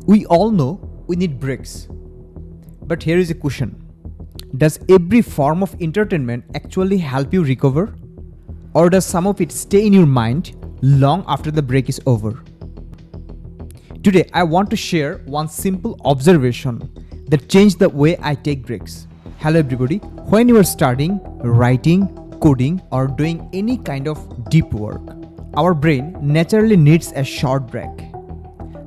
We all know we need breaks. But here is a question. Does every form of entertainment actually help you recover? Or does some of it stay in your mind long after the break is over? Today, I want to share one simple observation that changed the way I take breaks. Hello everybody. When you are studying, writing, coding, or doing any kind of deep work, our brain naturally needs a short break.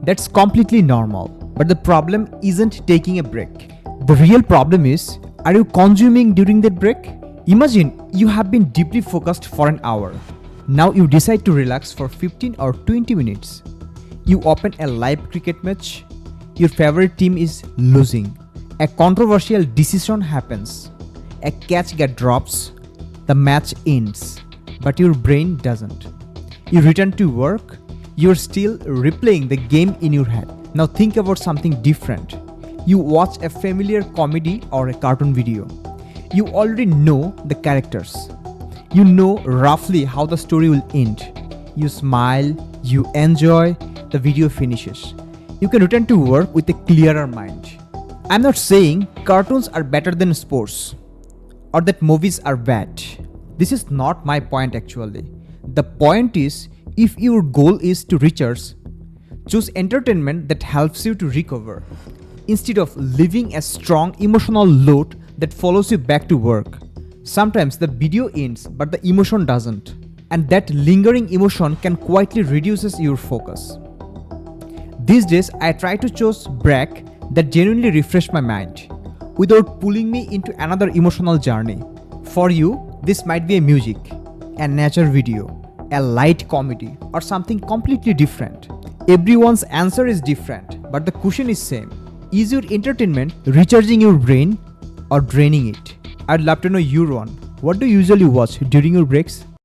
That's completely normal. But the problem isn't taking a break. The real problem is, are you consuming during that break? Imagine you have been deeply focused for an hour. Now you decide to relax for 15 or 20 minutes. You open a live cricket match. Your favorite team is losing. A controversial decision happens. A catch gets drops. The match ends. But your brain doesn't. You return to work. You're still replaying the game in your head. Now think about something different. You watch a familiar comedy or a cartoon video. You already know the characters. You know roughly how the story will end. You smile, you enjoy, the video finishes. You can return to work with a clearer mind. I'm not saying cartoons are better than sports or that movies are bad. This is not my point actually. The point is, if your goal is to recharge, choose entertainment that helps you to recover, instead of leaving a strong emotional load that follows you back to work. Sometimes the video ends, but the emotion doesn't. And that lingering emotion can quietly reduce your focus. These days, I try to choose break that genuinely refresh my mind, without pulling me into another emotional journey. For you, this might be a music, a nature video, a light comedy, or something completely different. Everyone's answer is different, but the question is same. Is your entertainment recharging your brain or draining it? I'd love to know your one. What do you usually watch during your breaks?